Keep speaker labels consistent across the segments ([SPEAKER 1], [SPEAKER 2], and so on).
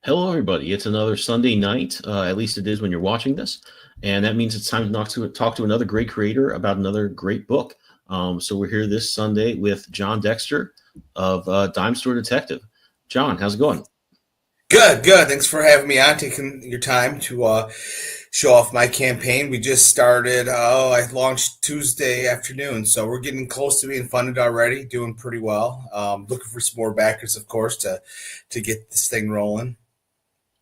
[SPEAKER 1] Hello, everybody. It's another Sunday night. At least it is when you're watching this. And that means it's time to talk to another great creator about another great book. So we're here this Sunday with John Dexter of Dime Store Detective. John, how's it going?
[SPEAKER 2] Good, good. Thanks for having me on, taking your time to show off my campaign. We just started. I launched Tuesday afternoon, so we're getting close to being funded already. Doing pretty well. Looking for some more backers, of course, to get this thing rolling.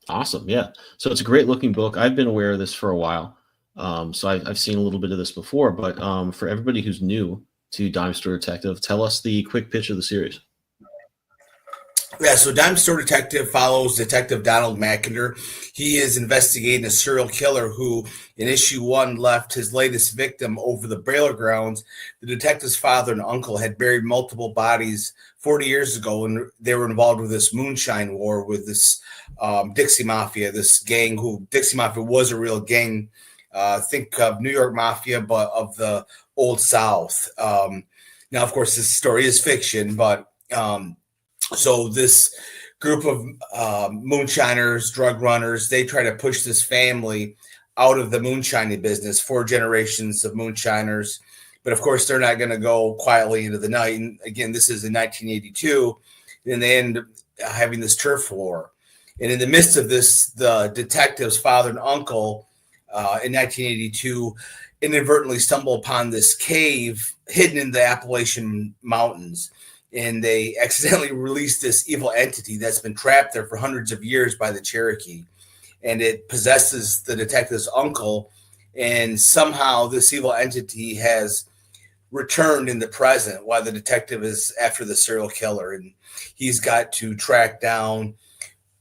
[SPEAKER 1] Awesome. Yeah. So it's a great looking book. I've been aware of this for a while. So I've seen a little bit of this before, but for everybody who's new to Dime Store Detective, tell us the quick pitch of the series.
[SPEAKER 2] Yeah, so Dime Store Detective follows Detective Donald Mackinder. He is investigating a serial killer who, in issue 1, left his latest victim over the burial grounds. The detective's father and uncle had buried multiple bodies 40 years ago, and they were involved with this moonshine war with this Dixie Mafia, this gang who Dixie Mafia was a real gang. Think of New York Mafia, but of the Old South. Now, of course, this story is fiction, but so this group of moonshiners, drug runners, they try to push this family out of the moonshining business, 4 generations of moonshiners. But of course, they're not going to go quietly into the night. And again, this is in 1982. And they end up having this turf war. And in the midst of this, the detective's father and uncle in 1982 inadvertently stumble upon this cave hidden in the Appalachian Mountains. And they accidentally released this evil entity that's been trapped there for hundreds of years by the Cherokee. And it possesses the detective's uncle. And somehow this evil entity has returned in the present while the detective is after the serial killer. And he's got to track down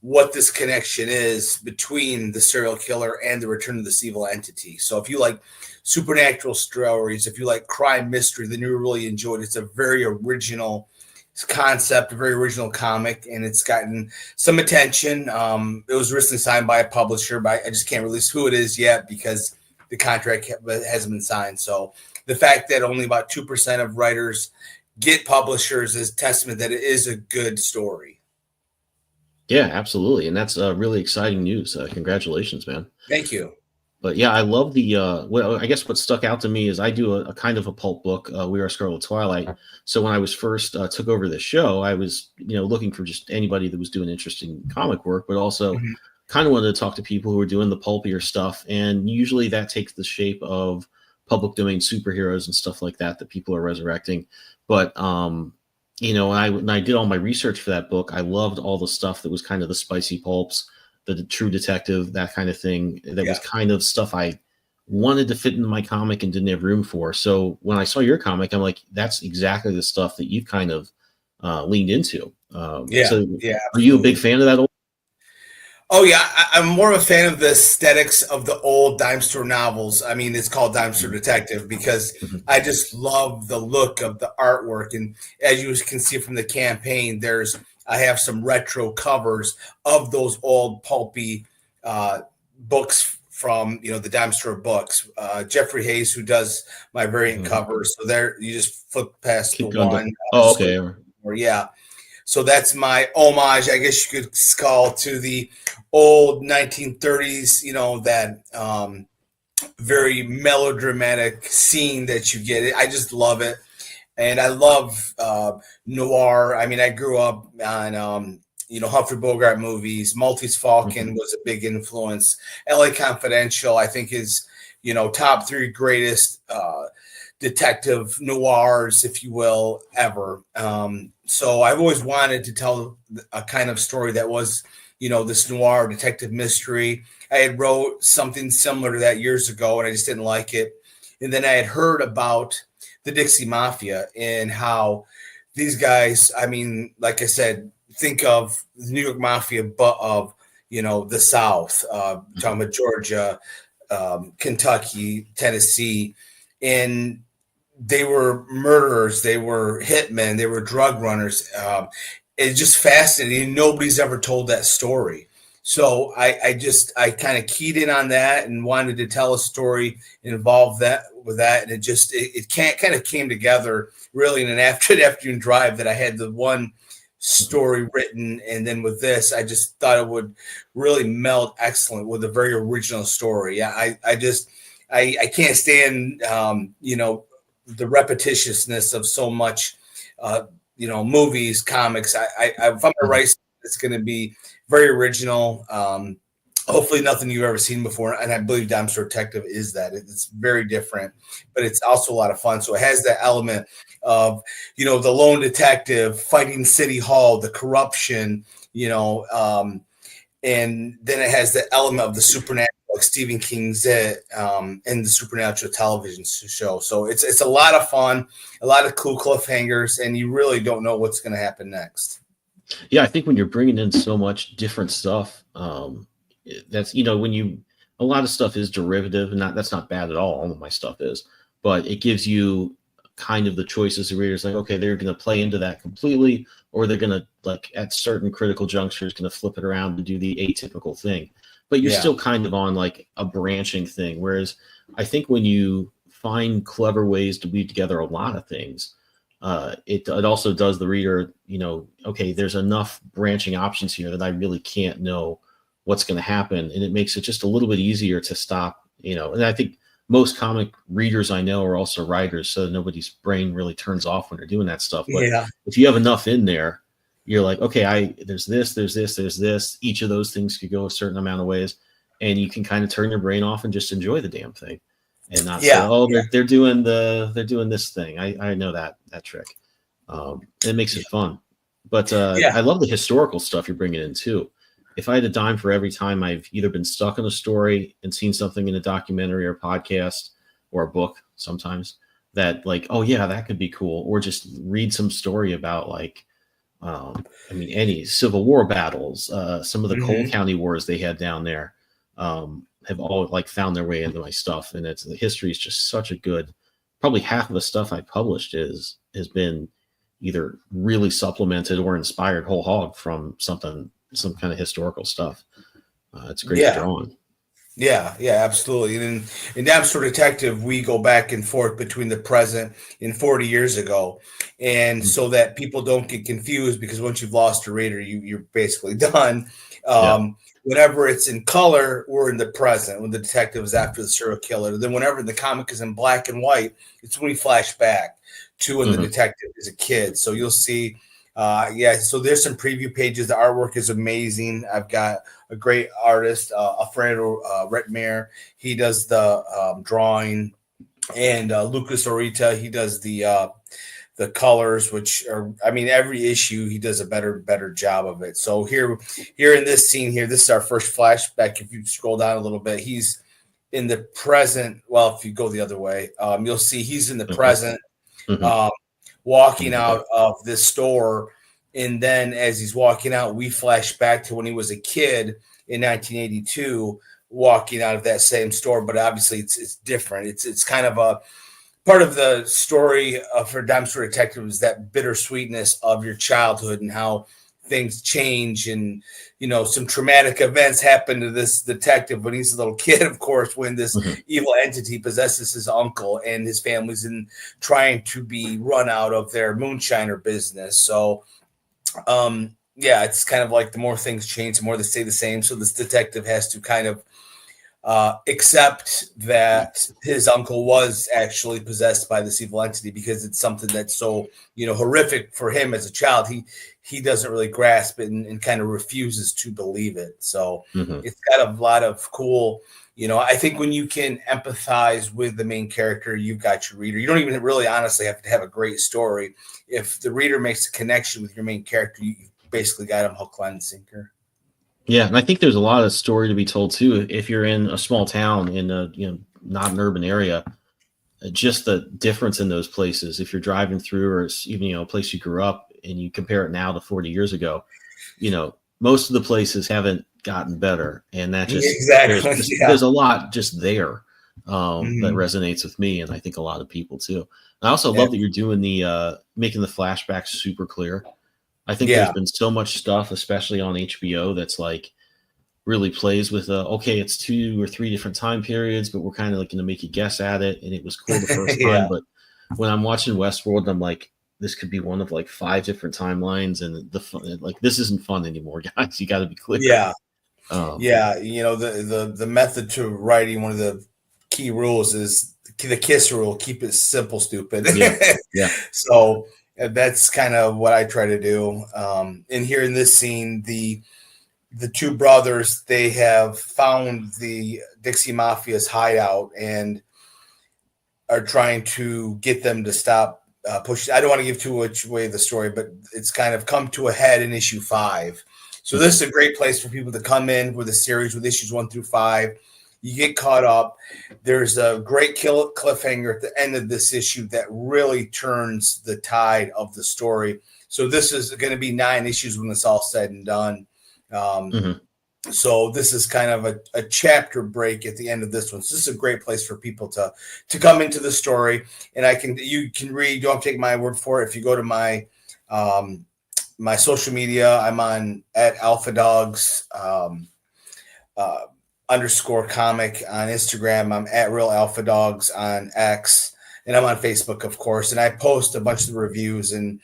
[SPEAKER 2] what this connection is between the serial killer and the return of this evil entity. So if you like supernatural stories, if you like crime mystery, then you really enjoy it. It's a very original concept, a very original comic, and it's gotten some attention. It was recently signed by a publisher, but I just can't release who it is yet because the contract hasn't been signed. So the fact that only about 2% of writers get publishers is testament that it is a good story.
[SPEAKER 1] Yeah, absolutely. And that's really exciting news. Congratulations, man.
[SPEAKER 2] Thank you.
[SPEAKER 1] But yeah, I love the well, I guess what stuck out to me is I do a kind of a pulp book, We Are Scarlet Twilight. So when I was first took over this show, I was, looking for just anybody that was doing interesting comic work, but also kind of wanted to talk to people who are doing the pulpier stuff. And usually that takes the shape of public domain superheroes and stuff like that people are resurrecting. But when I did all my research for that book, I loved all the stuff that was kind of the spicy pulps, the true detective, that kind of thing. That was kind of stuff I wanted to fit into my comic and didn't have room for. So when I saw your comic, I'm like, that's exactly the stuff that you've kind of leaned into. So are you a big fan of that?
[SPEAKER 2] Oh, yeah. I'm more of a fan of the aesthetics of the old Dime Store novels. I mean, it's called Dime Store Detective because I just love the look of the artwork. And as you can see from the campaign, I have some retro covers of those old pulpy books from, the Dime Store books. Jeffrey Hayes, who does my variant covers. So there, you just flip past the one.
[SPEAKER 1] Oh, okay.
[SPEAKER 2] Or yeah. So that's my homage, I guess you could call, to the old 1930s, that very melodramatic scene that you get. I just love it. And I love noir. I mean, I grew up on, Humphrey Bogart movies. Maltese Falcon was a big influence. LA Confidential, I think, is, top 3 greatest detective noirs, if you will, ever. So I've always wanted to tell a kind of story that was, this noir detective mystery. I had wrote something similar to that years ago, and I just didn't like it. And then I had heard about the Dixie Mafia and how these guys, I mean, like I said, think of the New York Mafia, but of, the South, talking about Georgia, Kentucky, Tennessee, and they were murderers, they were hitmen, they were drug runners. It's just fascinating. Nobody's ever told that story. So I kind of keyed in on that and wanted to tell a story involved with that. And it kind of came together really in an afternoon drive that I had the one story written, and then with this, I just thought it would really meld excellent with a very original story. Yeah, I can't stand the repetitiousness of so much movies, comics. If I'm gonna write, it's going to be very original. Hopefully nothing you've ever seen before. And I believe Dexter Detective is that. It's very different, but it's also a lot of fun. So it has that element of, the lone detective fighting City Hall, the corruption, and then it has the element of the supernatural, like Stephen King's It, and the supernatural television show. So it's a lot of fun, a lot of cool cliffhangers, and you really don't know what's going to happen next.
[SPEAKER 1] Yeah, I think when you're bringing in so much different stuff, that's a lot of stuff is derivative, and that's not bad at all. All of my stuff is, but it gives you kind of the choices. The readers like, okay, they're going to play into that completely, or they're going to, like, at certain critical junctures, going to flip it around to do the atypical thing. But you're still kind of on like a branching thing. Whereas I think when you find clever ways to weave together a lot of things, it also does the reader, okay, there's enough branching options here that I really can't know what's going to happen. And it makes it just a little bit easier to stop, and I think most comic readers I know are also writers, so nobody's brain really turns off when they're doing that stuff. But if you have enough in there, you're like, okay, there's this. Each of those things could go a certain amount of ways, and you can kind of turn your brain off and just enjoy the damn thing, and not say, oh, they're doing this thing. I know that trick. It makes it fun. But I love the historical stuff you're bringing in too. If I had a dime for every time I've either been stuck in a story and seen something in a documentary or podcast or a book sometimes that, like, oh yeah, that could be cool, or just read some story about, like, any Civil War battles, some of the Cole County wars they had down there, have all, like, found their way into my stuff. And the history is just such a good, probably half of the stuff I published has been either really supplemented or inspired whole hog from some kind of historical stuff. It's great to draw on.
[SPEAKER 2] Yeah, absolutely. And in Dexter Detective, we go back and forth between the present and 40 years ago. And so that people don't get confused, because once you've lost a reader, you're basically done. Whenever it's in color, we're in the present, when the detective is after the serial killer. Then whenever the comic is in black and white, it's when we flash back to when the detective is a kid. So you'll see, so there's some preview pages. The artwork is amazing. I've got a great artist, Alfredo Retmere. He does the drawing, and Lucas Orita, he does the colors, which are, every issue he does a better job of it. So here in this scene here, this is our first flashback. If you scroll down a little bit, he's in the present. Well, if you go the other way, you'll see he's in the present, walking out of this store. And then as he's walking out, we flash back to when he was a kid in 1982, walking out of that same store. But obviously it's different. It's kind of a part of the story for Dexter Detective, is that bittersweetness of your childhood and how things change, and some traumatic events happen to this detective when he's a little kid, of course, when this evil entity possesses his uncle, and his family's trying to be run out of their moonshiner business. So it's kind of like the more things change, the more they stay the same. So this detective has to kind of accept that his uncle was actually possessed by this evil entity, because it's something that's so horrific for him as a child. He doesn't really grasp it, and kind of refuses to believe it. So it's got a lot of cool, I think when you can empathize with the main character, you've got your reader. You don't even really honestly have to have a great story. If the reader makes a connection with your main character, you basically got him hook, line, and sinker.
[SPEAKER 1] Yeah, and I think there's a lot of story to be told too. If you're in a small town in a not an urban area, just the difference in those places. If you're driving through, or even a place you grew up, and you compare it now to 40 years ago, most of the places haven't gotten better, and that just there's a lot just there that resonates with me, and I think a lot of people too. And I also love that you're doing the making the flashbacks super clear. I think there's been so much stuff, especially on HBO, that's like really plays with it's 2 or 3 different time periods, but we're kind of like going to make you guess at it. And it was cool the first time, but when I'm watching Westworld, I'm like, this could be one of like 5 different timelines, and the fun, like this isn't fun anymore, guys. You got to be clear.
[SPEAKER 2] Yeah.
[SPEAKER 1] Um,
[SPEAKER 2] Yeah. The method to writing, one of the key rules is the KISS rule: keep it simple, stupid.
[SPEAKER 1] yeah, yeah,
[SPEAKER 2] So that's kind of what I try to do. And here in this scene, the two brothers, they have found the Dixie Mafia's hideout and are trying to get them to stop pushing. I don't want to give too much away the story, but it's kind of come to a head in issue 5. So this is a great place for people to come in with a series with issues 1 through 5. You get caught up. There's a great cliffhanger at the end of this issue that really turns the tide of the story. So this is going to be 9 issues when it's all said and done. So this is kind of a chapter break at the end of this one. So this is a great place for people to come into the story. And you can read, you don't have to take my word for it. If you go to my my social media, I'm on at AlphaDogs _comic on Instagram. I'm at Real AlphaDogs on X, and I'm on Facebook, of course. And I post a bunch of the reviews, and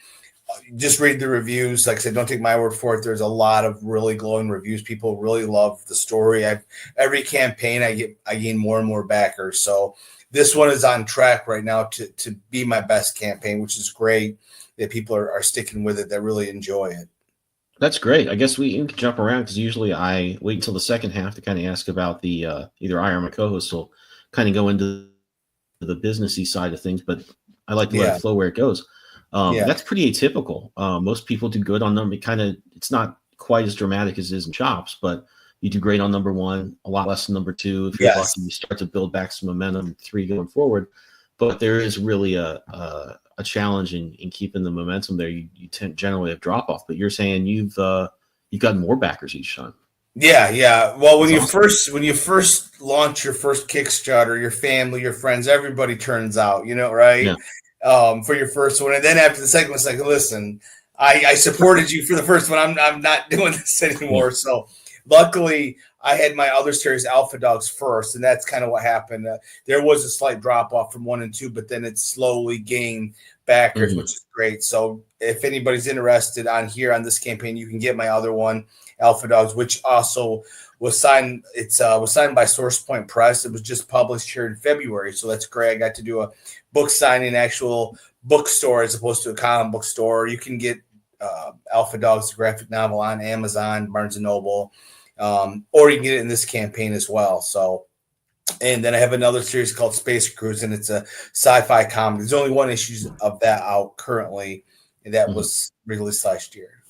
[SPEAKER 2] just read the reviews. Like I said, don't take my word for it. There's a lot of really glowing reviews. People really love the story. Every campaign I gain more and more backers. So this one is on track right now to be my best campaign, which is great that people are sticking with it, that really enjoy it.
[SPEAKER 1] that's great. I guess we can jump around because usually I wait until the second half to kind of ask about the either I or my co-host will kind of go into the businessy side of things, but I like to let it flow where it goes. That's pretty atypical. Most people do good on number. It's not quite as dramatic as it is in Chops, but you do great on number 1, a lot less than number 2. If you're lucky, you start to build back some momentum, 3 going forward. But there is really a challenge in keeping the momentum there. You generally have drop off, but you're saying you've gotten more backers each time.
[SPEAKER 2] Yeah. Well, when you first launch your first Kickstarter, your family, your friends, everybody turns out, right?
[SPEAKER 1] Yeah.
[SPEAKER 2] For your first one, and then after the second one, it's like, listen, I supported you for the first one. I'm not doing this anymore. So luckily, I had my other series, Alpha Dogs, first, and that's kind of what happened. There was a slight drop off from 1 and 2, but then it slowly gained backers, which is great. So if anybody's interested on this campaign, you can get my other one, Alpha Dogs, which also was signed. It's was signed by Source Point Press. It was just published here in February, so that's great. I got to do a book signing, actual bookstore as opposed to a comic book store. You can get Alpha Dogs, the graphic novel, on Amazon, Barnes and Noble, or you can get it in this campaign as well. So, and then I have another series called Space Cruise, and it's a sci-fi comedy. There's only 1 issue of that out currently, and that was released last year.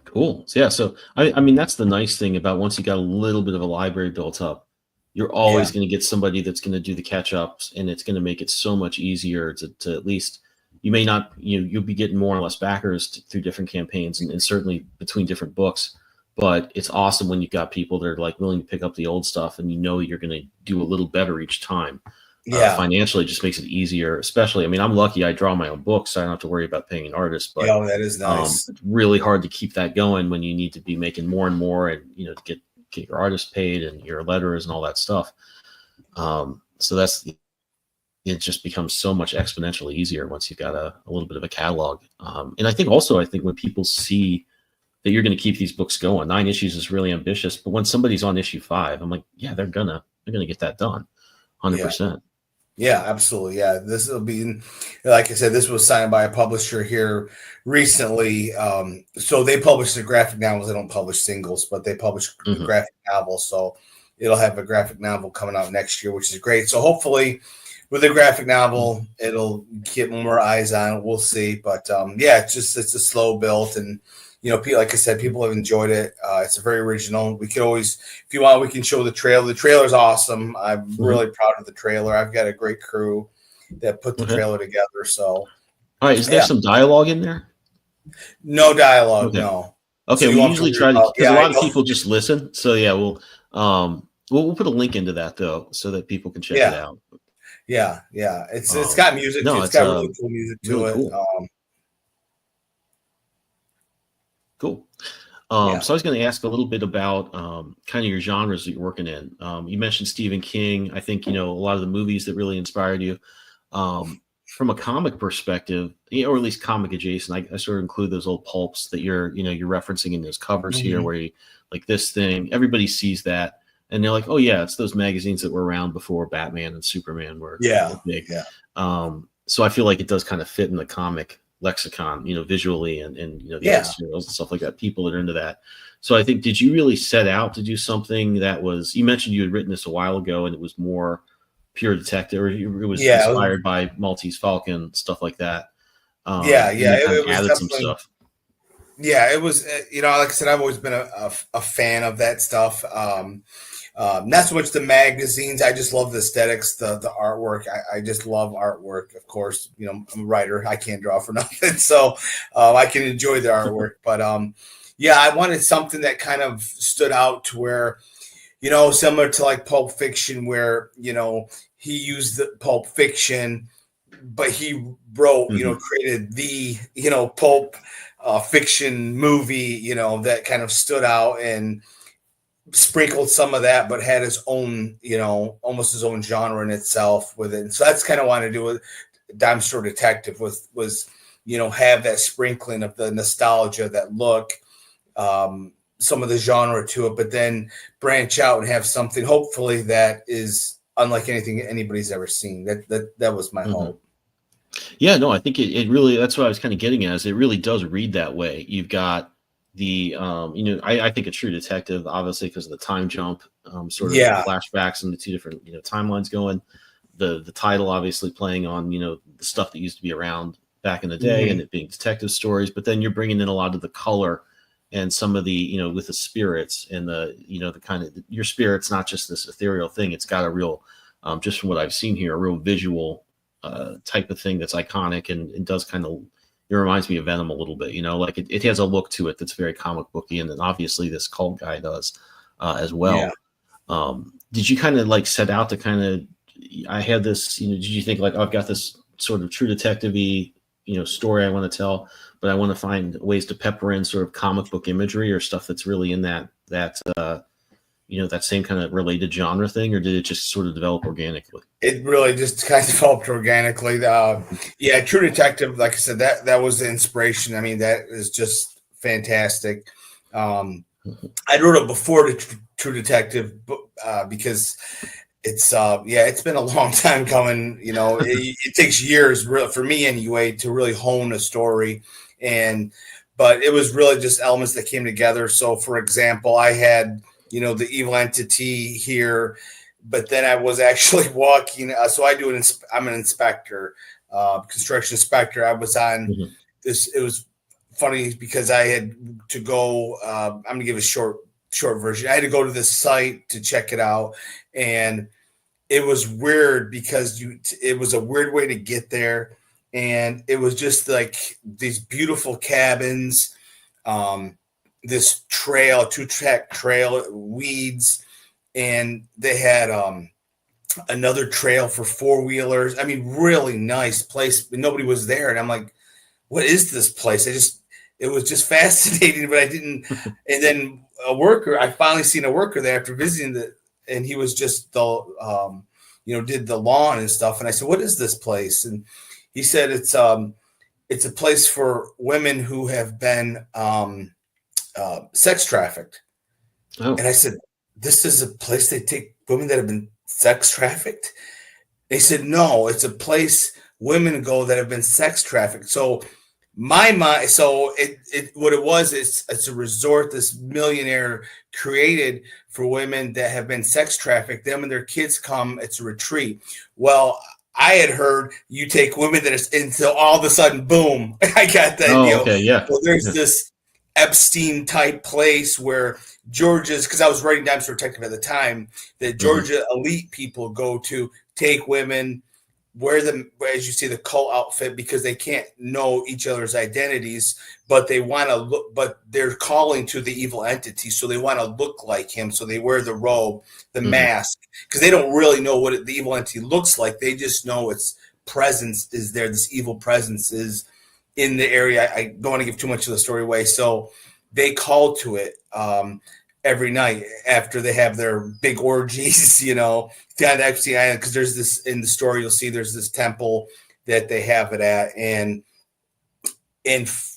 [SPEAKER 1] Cool. So I mean, that's the nice thing about once you got a little bit of a library built up, you're always going to get somebody that's going to do the catch ups, and it's going to make it so much easier to at least, you may not, you'll be getting more or less backers through different campaigns and certainly between different books. But it's awesome when you've got people that are like willing to pick up the old stuff, and you're going to do a little better each time. Financially, it just makes it easier. Especially, I mean, I'm lucky I draw my own books, so I don't have to worry about paying an artist. But
[SPEAKER 2] that is nice.
[SPEAKER 1] It's really hard to keep that going when you need to be making more and more, and to get your artist paid and your letterers and all that stuff. So it just becomes so much exponentially easier once you've got a little bit of a catalog. And I think when people see that you're going to keep these books going, 9 issues is really ambitious. But when somebody's on issue 5, I'm like, yeah, they're gonna get that done, 100%.
[SPEAKER 2] Yeah, absolutely. Yeah, this will be, like I said, this was signed by a publisher here recently. So they publish the graphic novels. They don't publish singles, but they publish the graphic novels. So it'll have a graphic novel coming out next year, which is great. So hopefully with the graphic novel, it'll get more eyes on it. We'll see. But it's a slow build, and like I said, people have enjoyed it. It's a very original. We could always, if you want, we can show the trailer. The trailer's awesome. I'm really proud of the trailer. I've got a great crew that put the trailer together. So,
[SPEAKER 1] all right, is there some dialogue in there?
[SPEAKER 2] No dialogue, no.
[SPEAKER 1] Okay, so we usually try to, because a lot of people just listen. So we'll put a link into that though, so that people can check it out.
[SPEAKER 2] Yeah. It's got music. It's got really cool music to it.
[SPEAKER 1] Cool. Cool. So I was going to ask a little bit about kind of your genres that you're working in. You mentioned Stephen King. I think, a lot of the movies that really inspired you. from a comic perspective, or at least comic adjacent, I sort of include those old pulps that you're referencing in those covers here, where you like this thing, everybody sees that and they're like, oh yeah, it's those magazines that were around before Batman and Superman were big. So I feel like it does kind of fit in the comic lexicon, visually and the editorials and stuff like that, people that are into that. So I think, did you really set out to do something that was, you mentioned you had written this a while ago and it was more pure detective, or it was inspired by Maltese Falcon, stuff like that.
[SPEAKER 2] It was
[SPEAKER 1] added some stuff.
[SPEAKER 2] Yeah, it was, like I said, I've always been a fan of that stuff. Not so much the magazines. I just love the aesthetics, the artwork. I just love artwork. Of course, I'm a writer. I can't draw for nothing, so I can enjoy the artwork. But I wanted something that kind of stood out to where, similar to like Pulp Fiction, where he used the Pulp Fiction, but he wrote, created the Pulp Fiction movie, that kind of stood out and sprinkled some of that, but had his own, almost his own genre in itself with it. And so that's kind of what I wanted to do with Dime Store Detective was have that sprinkling of the nostalgia, that look, some of the genre to it, but then branch out and have something hopefully that is unlike anything anybody's ever seen. That was my hope.
[SPEAKER 1] Yeah, no, I think it really, that's what I was kind of getting at, is it really does read that way. You've got the, I think a true detective, obviously, because of the time jump, sort of flashbacks and the two different, timelines going. The title obviously playing on, the stuff that used to be around back in the day and it being detective stories, but then you're bringing in a lot of the color and some of the, with the spirits and the, the kind of, your spirit's not just this ethereal thing. It's got a real, just from what I've seen here, a real visual type of thing that's iconic and does kind of, it reminds me of Venom a little bit, like it has a look to it that's very comic booky, and then obviously this cult guy does as well. Did you kind of like set out to kind of, I had this, did you think like, oh, I've got this sort of true detective-y, story I want to tell, but I want to find ways to pepper in sort of comic book imagery or stuff that's really in that same kind of related genre thing, or did it just sort of develop organically?
[SPEAKER 2] It really just kind of developed organically. True Detective, like I said, that was the inspiration. I mean, that is just fantastic. I wrote it before the True Detective because it's been a long time coming. It takes years, for me anyway, to really hone a story, but it was really just elements that came together. So, for example, I had the evil entity here, but then I was actually walking. So I'm an inspector, construction inspector. I was on this. It was funny because I had to go. I'm gonna give a short version. I had to go to this site to check it out, and it was weird because it was a weird way to get there, and it was just like these beautiful cabins. This trail, 2-track trail, weeds, and they had another trail for 4-wheelers. I mean, really nice place, but nobody was there. And I'm like, what is this place? It was just fascinating, but I didn't. And then I finally seen a worker there after visiting and he was just did the lawn and stuff. And I said, what is this place? And he said, it's a place for women who have been, sex trafficked. And I said, this is a place they take women that have been sex trafficked? They said, no, it's a place women go that have been sex trafficked. So my mind, so what it was is it's a resort this millionaire created for women that have been sex trafficked. Them and their kids come, it's a retreat. Well, I had heard you take women that are, until all of a sudden, boom, I got that deal.
[SPEAKER 1] Okay, yeah.
[SPEAKER 2] Well, there's this Epstein type place where Georgia's, because I was writing Dime Store Detective at the time, that Georgia elite people go to take women, wear them, as you see, the cult outfit, because they can't know each other's identities, but they want to look, but they're calling to the evil entity, so they want to look like him, so they wear the robe, the mask, because they don't really know what the evil entity looks like. They just know its presence is there. This evil presence is in the area. I don't want to give too much of the story away. So they call to it every night after they have their big orgies, down at Epstein Island. Because there's this, in the story, you'll see there's this temple that they have it at. And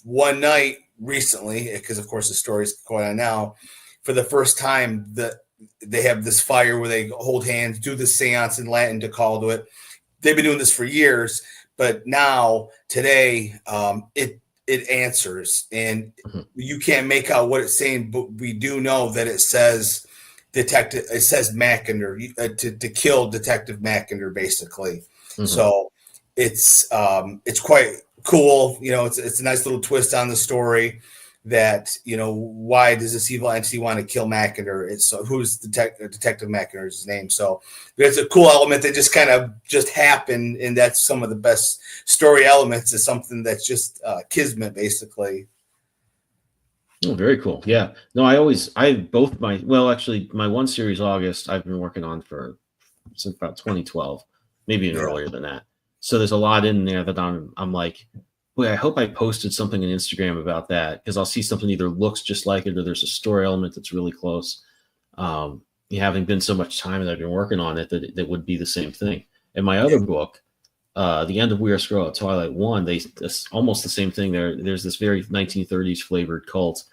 [SPEAKER 2] one night recently, because of course the story is going on now, for the first time, they have this fire where they hold hands, do the seance in Latin to call to it. They've been doing this for years, but now today it answers, and you can't make out what it's saying, but we do know that it says detective. It says Mackinder to kill Detective Mackinder, basically. So it's quite cool. It's a nice little twist on the story. That, why does this evil entity want to kill Mackinder? It's who's Detective Mackinder is his name. So there's a cool element that just kind of happened, and that's some of the best story elements. Is something that's just kismet, basically.
[SPEAKER 1] Oh, very cool. Yeah. No, my one series, August, I've been working on since about 2012, maybe even earlier than that. So there's a lot in there that I'm like, boy, I hope I posted something on Instagram about that, because I'll see something either looks just like it or there's a story element that's really close. Having been so much time that I've been working on it, that would be the same thing. And my other book, The End of We Are Scarlet Twilight 1, it's almost the same thing. There's this very 1930s flavored cult.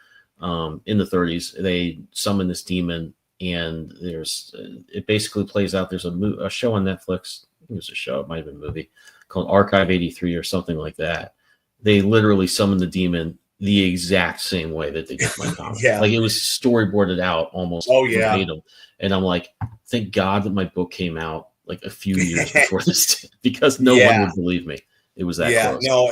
[SPEAKER 1] In the 30s, they summon this demon, and it basically plays out. There's a show on Netflix. I think it was a show. It might have been a movie called Archive 83 or something like that. They literally summon the demon the exact same way that they did my comic. Like, it was storyboarded out almost verbatim. And I'm like, thank God that my book came out like a few years before this did, because no one would believe me. It was that close.
[SPEAKER 2] No,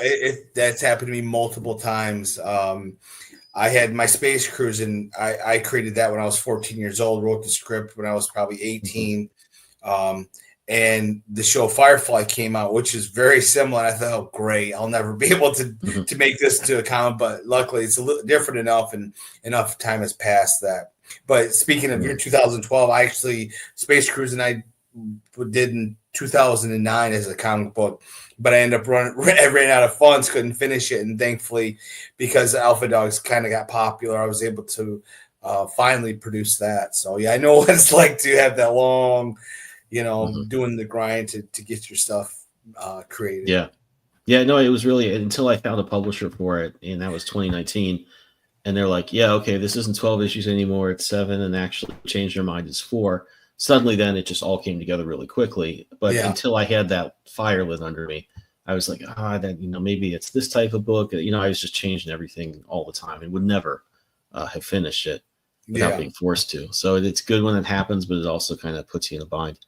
[SPEAKER 2] that's happened to me multiple times. I had my space cruise, and I created that when I was 14 years old, wrote the script when I was probably 18. And the show Firefly came out, which is very similar. I thought, oh, great, I'll never be able to make this to a comic, but luckily it's a little different enough, and enough time has passed that. But speaking of year 2012, I actually, Space Cruise and I did in 2009 as a comic book, but I ended up ran out of funds, couldn't finish it. And thankfully, because Alpha Dogs kind of got popular, I was able to finally produce that. So yeah, I know what it's like to have that long, doing the grind to get your stuff created.
[SPEAKER 1] Yeah, no, it was really until I found a publisher for it, and that was 2019. And they're like, yeah, okay, this isn't 12 issues anymore, it's 7, and actually changed their mind, it's 4. Suddenly then it just all came together really quickly. But until I had that fire lit under me, I was like, maybe it's this type of book. I was just changing everything all the time and would never have finished it without being forced to. So it's good when it happens, but it also kind of puts you in a bind.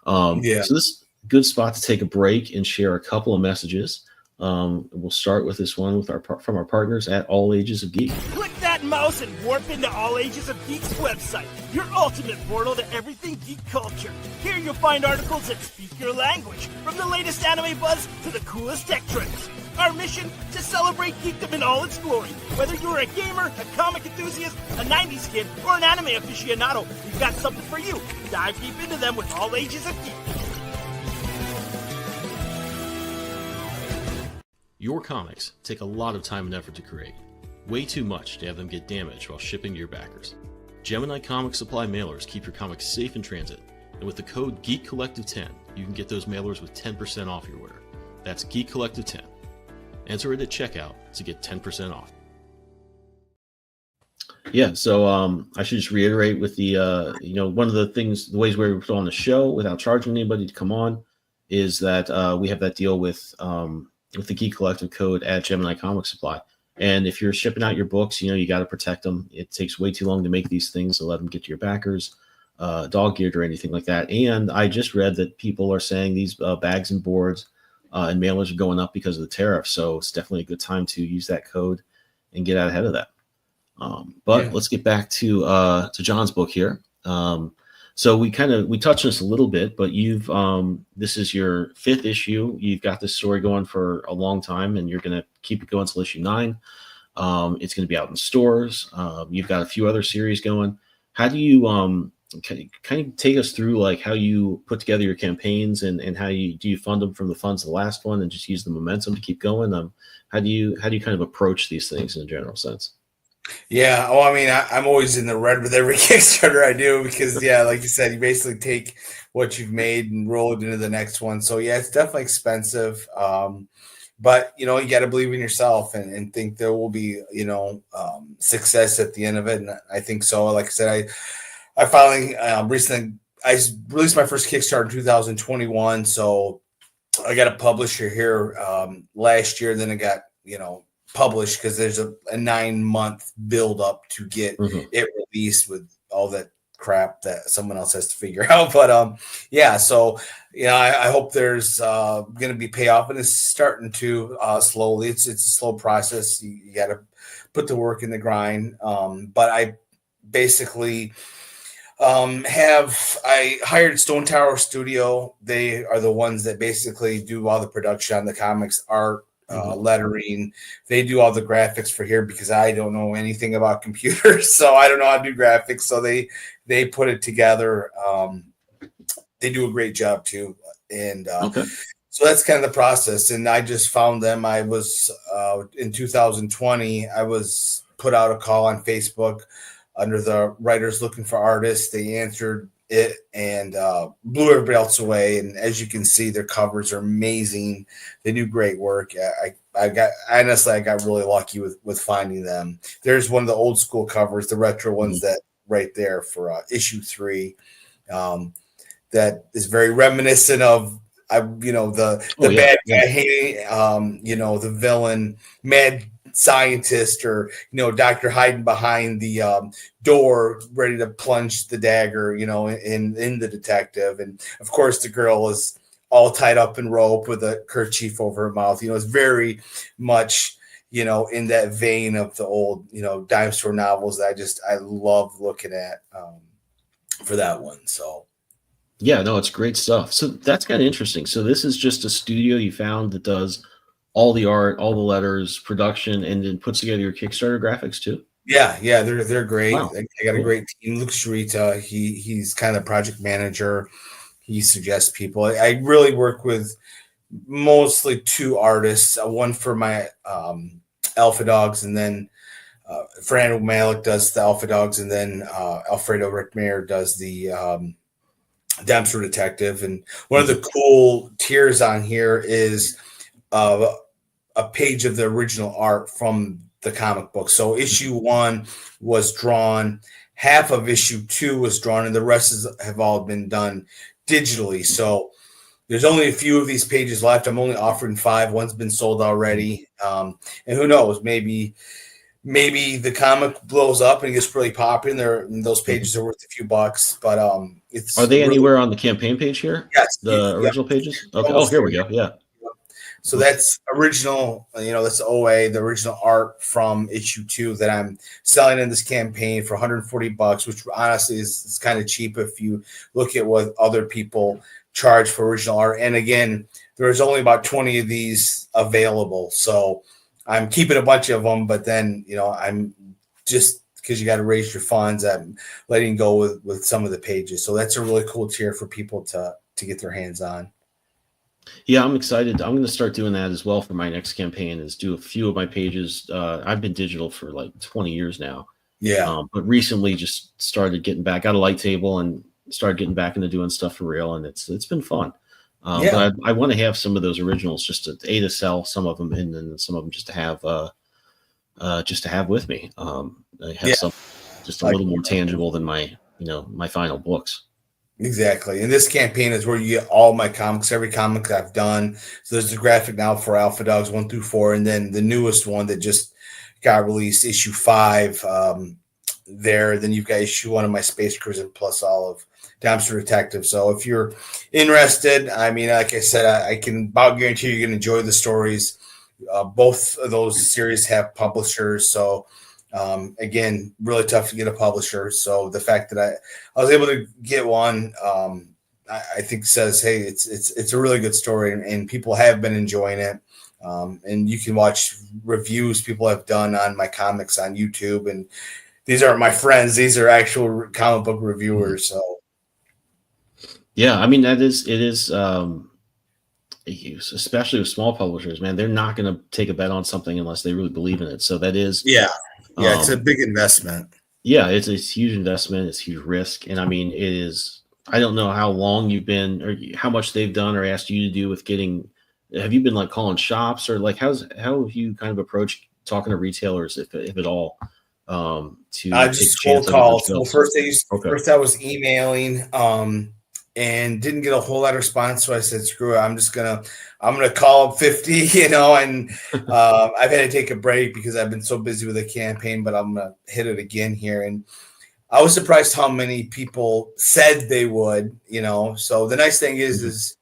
[SPEAKER 1] So this is a good spot to take a break and share a couple of messages. We'll start with this one from our partners at All Ages of Geek.
[SPEAKER 3] Click that mouse and warp into All Ages of Geek's website, your ultimate portal to everything geek culture. Here you'll find articles that speak your language, from the latest anime buzz to the coolest tech trends. Our mission, to celebrate geekdom in all its glory. Whether you're a gamer, a comic enthusiast, a 90s kid, or an anime aficionado, we've got something for you. Dive deep into them with All Ages of Geek.
[SPEAKER 1] Your comics take a lot of time and effort to create. Way too much to have them get damaged while shipping to your backers. Gemini Comic Supply mailers keep your comics safe in transit, and with the code GeekCollective10, you can get those mailers with 10% off your order. That's GeekCollective10. Enter it at checkout to get 10% off. Yeah, so I should just reiterate with the, one of the ways we're on the show without charging anybody to come on is that we have that deal with the Geek Collective code at Gemini Comic Supply. And if you're shipping out your books, you got to protect them. It takes way too long to make these things, so let them get to your backers, dog-eared or anything like that. And I just read that people are saying these bags and boards and mailers are going up because of the tariff. So it's definitely a good time to use that code and get out ahead of that. Let's get back to John's book here. So we touched on this a little bit, but you've this is your 5th issue. You've got this story going for a long time, and you're going to keep it going until issue 9. It's going to be out in stores. You've got a few other series going. How do you kind of take us through like how you put together your campaigns and how do you fund them from the funds of the last one and just use the momentum to keep going? How do you kind of approach these things in a general sense?
[SPEAKER 2] Yeah. Oh, I mean, I'm always in the red with every Kickstarter I do because, like you said, you basically take what you've made and roll it into the next one. So yeah, it's definitely expensive. But you got to believe in yourself and think there will be, success at the end of it. And I think so. Like I said, I finally recently I released my first Kickstarter in 2021. So I got a publisher here last year. Then it got, published because there's a 9-month build up to get it released with all that crap that someone else has to figure out. But yeah, so I hope there's going to be payoff, and it's starting to slowly. It's a slow process. You got to put the work in the grind. But I basically I hired Stone Tower Studio. They are the ones that basically do all the production on the comics, art, lettering. They do all the graphics for here because I don't know anything about computers, so I don't know how to do graphics. So they put it together. They do a great job too, and so that's kind of the process. And I just found them. I was in 2020. I was put out a call on Facebook under the writers looking for artists. They answered it and blew everybody else away. And as you can see, their covers are amazing. They do great work. I got really lucky with finding them. There's one of the old school covers, the retro ones that right there for issue 3. That is very reminiscent of the bad guy hating the villain, mad scientist, or doctor hiding behind the door ready to plunge the dagger in the detective. And of course the girl is all tied up in rope with a kerchief over her mouth. It's very much in that vein of the old dime store novels that I love looking at for that one. So
[SPEAKER 1] yeah, no, it's great stuff. So that's kind of interesting. So this is just a studio you found that does all the art, all the letters, production, and then puts together your Kickstarter graphics too?
[SPEAKER 2] Yeah, they're great.
[SPEAKER 1] Wow.
[SPEAKER 2] I got a great team. Luke Sharita, he's kind of project manager. He suggests people. I really work with mostly 2 artists. One for my Alpha Dogs, and then Fernando Malik does the Alpha Dogs, and then Alfredo Rickmayer does the Dexter Detective. And one of the cool tiers on here is a page of the original art from the comic book. So issue 1 was drawn, half of issue 2 was drawn, and the rest have all been done digitally. So there's only a few of these pages left. I'm only offering 5. One's been sold already. And who knows, maybe the comic blows up and gets really popular, and those pages are worth a few bucks. But
[SPEAKER 1] are they anywhere on the campaign page here?
[SPEAKER 2] Yes,
[SPEAKER 1] the original pages. Okay. Oh, here we go. Yeah.
[SPEAKER 2] So that's original, that's OA, the original art from issue 2 that I'm selling in this campaign for $140, which honestly is kind of cheap if you look at what other people charge for original art. And again, there's only about 20 of these available. So I'm keeping a bunch of them, but then, I'm just because you got to raise your funds, I'm letting go with some of the pages. So that's a really cool tier for people to get their hands on.
[SPEAKER 1] Yeah, I'm excited. I'm going to start doing that as well for my next campaign, is do a few of my pages. I've been digital for like 20 years now.
[SPEAKER 2] Yeah.
[SPEAKER 1] But recently just started getting back, got a light table and started getting back into doing stuff for real. And it's been fun. But I want to have some of those originals just to sell some of them, and then some of them just to have with me. I have some just a little more tangible than my final books.
[SPEAKER 2] Exactly. And this campaign is where you get all my comics, every comic I've done. So there's the graphic now for Alpha Dogs 1 through 4. And then the newest one that just got released, issue 5 there. Then you've got issue 1 of my Space Cruiser plus all of Dexter Detective. So if you're interested, I mean, like I said, I can about guarantee you're going to enjoy the stories. Both of those series have publishers. So again, really tough to get a publisher. So the fact that I was able to get one, I think says, hey, it's a really good story, and people have been enjoying it. And you can watch reviews people have done on my comics on YouTube. And these aren't my friends; these are actual comic book reviewers. So,
[SPEAKER 1] yeah, I mean it is. Especially with small publishers, man, they're not going to take a bet on something unless they really believe in it. So that is,
[SPEAKER 2] it's a big investment.
[SPEAKER 1] Yeah, it's a huge investment. It's huge risk. And I mean, it is I don't know how long you've been or how much they've done or asked you to do with getting. Have you been like calling shops or like how have you kind of approached talking to retailers if at all to take a
[SPEAKER 2] Just cold
[SPEAKER 1] chance on other
[SPEAKER 2] calls. Well,
[SPEAKER 1] shelves? Okay.
[SPEAKER 2] first I was emailing, and didn't get a whole lot of response. So I said, screw it. I'm gonna call up 50, and I've had to take a break because I've been so busy with the campaign, but I'm gonna hit it again here. And I was surprised how many people said they would, So the nice thing is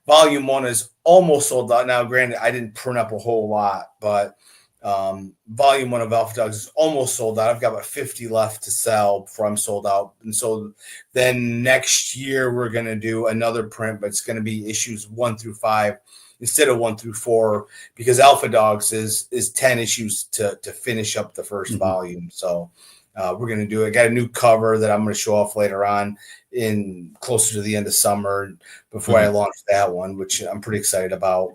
[SPEAKER 2] volume 1 is almost sold out. Now, granted, I didn't print up a whole lot, but volume 1 of Alpha Dogs is almost sold out. I've got about 50 left to sell before I'm sold out. And so then next year we're going to do another print, but it's going to be issues 1 through 5 instead of 1 through 4, because Alpha Dogs is 10 issues to finish up the first volume. So we're going to do it. I got a new cover that I'm going to show off later on in closer to the end of summer before I launch that one, which I'm pretty excited about.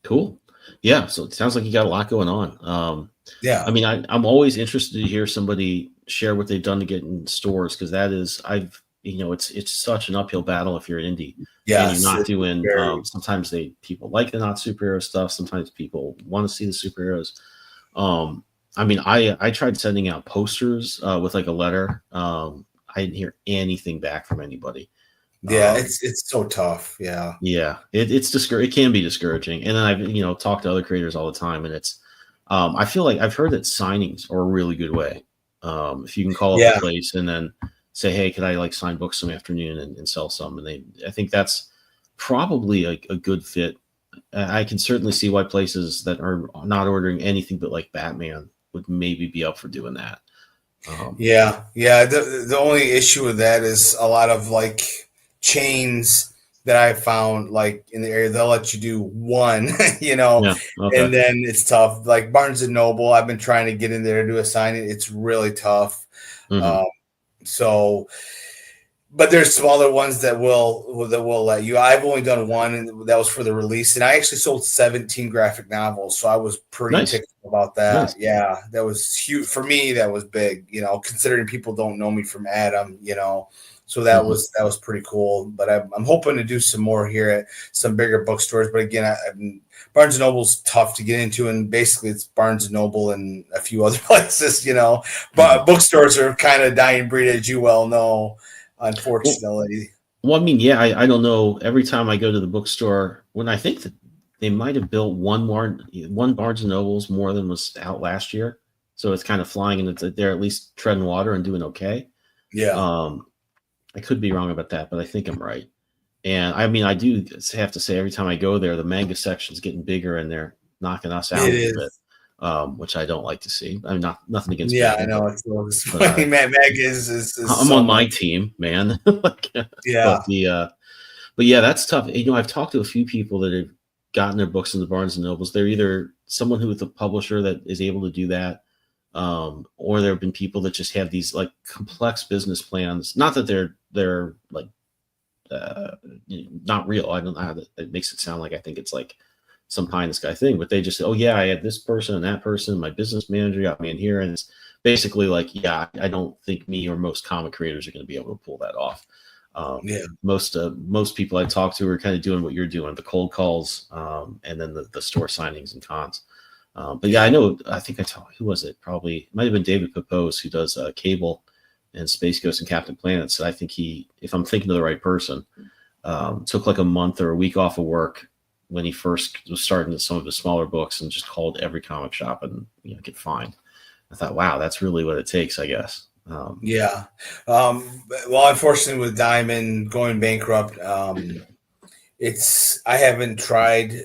[SPEAKER 1] Cool. Yeah. So it sounds like you got a lot going on.
[SPEAKER 2] Yeah.
[SPEAKER 1] I mean, I'm always interested to hear somebody share what they've done to get in stores, because that is, it's such an uphill battle if you're an indie.
[SPEAKER 2] Yeah.
[SPEAKER 1] And you're not doing, sometimes people like the not superhero stuff. Sometimes people want to see the superheroes. I mean, I tried sending out posters with like a letter. I didn't hear anything back from anybody.
[SPEAKER 2] Yeah, it's so tough. Yeah.
[SPEAKER 1] Yeah, it's it can be discouraging. And then I've talked to other creators all the time, and it's I feel like I've heard that signings are a really good way. If you can call up a place and then say, hey, could I like sign books some afternoon and sell some? And I think that's probably a good fit. I can certainly see why places that are not ordering anything but like Batman would maybe be up for doing that.
[SPEAKER 2] Yeah. The only issue with that is a lot of like chains that I found like in the area, they'll let you do one,
[SPEAKER 1] Yeah, okay.
[SPEAKER 2] And then it's tough. Like Barnes and Noble, I've been trying to get in there to do a signing. It's really tough. But there's smaller ones that will let you. I've only done one, and that was for the release. And I actually sold 17 graphic novels, so I was pretty ticked about that. Nice. Yeah, that was huge for me. That was big, considering people don't know me from Adam, So that was pretty cool. But I'm hoping to do some more here at some bigger bookstores. But again, Barnes & Noble's tough to get into, and basically it's Barnes & Noble and a few other places, But bookstores are kind of dying breed, as you well know. Unfortunately.
[SPEAKER 1] Well, I mean, yeah, I don't know. Every time I go to the bookstore, when I think that they might have built one Barnes and Noble's more than was out last year, so it's kind of flying, and they're at least treading water and doing okay.
[SPEAKER 2] Yeah.
[SPEAKER 1] I could be wrong about that, but I think I'm right. And I mean, I do have to say, every time I go there, the manga section's getting bigger, and they're knocking us out a little bit. Which I don't like to see. I mean, nothing against.
[SPEAKER 2] Yeah, I know. It's funny. Meg is
[SPEAKER 1] I'm on my team, man.
[SPEAKER 2] Yeah.
[SPEAKER 1] But yeah, that's tough. I've talked to a few people that have gotten their books in the Barnes and Nobles. They're either someone who is a publisher that is able to do that, or there have been people that just have these like complex business plans. Not that they're like not real. I don't know how that makes it sound like I think it's like some pie in the sky thing, but they just say, oh yeah, I had this person and that person, my business manager got me in here. And it's basically like, yeah, I don't think me or most comic creators are going to be able to pull that off. Most people I talk to are kind of doing what you're doing, the cold calls, and then the store signings and cons. But yeah, I think I told, who was it? Probably it might have been David Pepose, who does Cable and Space Ghost and Captain Planet. So I think if I'm thinking of the right person, took like a month or a week off of work when he first was starting some of his smaller books and just called every comic shop and get fined. I thought, wow, that's really what it takes, I guess.
[SPEAKER 2] Yeah. Well, unfortunately with Diamond going bankrupt, I haven't tried.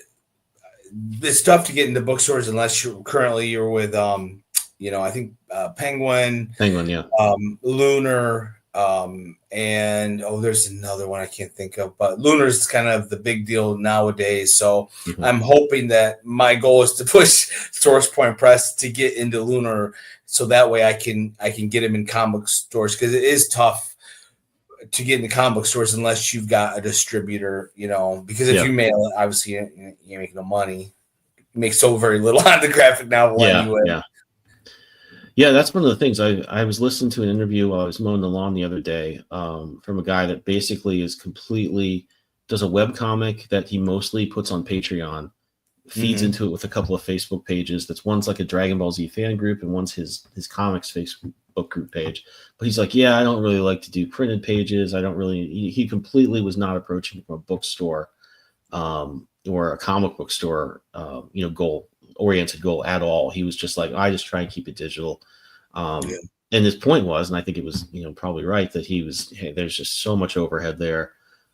[SPEAKER 2] It's tough to get into bookstores unless you're with, I think Penguin, yeah. Lunar, and there's another one I can't think of, but Lunar is kind of the big deal nowadays. So I'm hoping that my goal is to push Source Point Press to get into Lunar, so that way I can get them in comic stores, because it is tough to get into comic stores unless you've got a distributor, because if you mail it, obviously you make no money. You make so very little on the graphic novel anyway.
[SPEAKER 1] Yeah, that's one of the things. I was listening to an interview while I was mowing the lawn the other day, from a guy that basically is completely does a web comic that he mostly puts on Patreon, feeds
[SPEAKER 2] Mhm.
[SPEAKER 1] into it with a couple of Facebook pages. That's one's like a Dragon Ball Z fan group, and one's his comics Facebook group page. But he's like, yeah, I don't really like to do printed pages. I don't really. He completely was not approaching from a bookstore, or a comic book store, goal oriented goal at all. He was just like, I just try and keep it digital.
[SPEAKER 2] Yeah.
[SPEAKER 1] And his point was, and I think it was, probably right, that hey, there's just so much overhead there.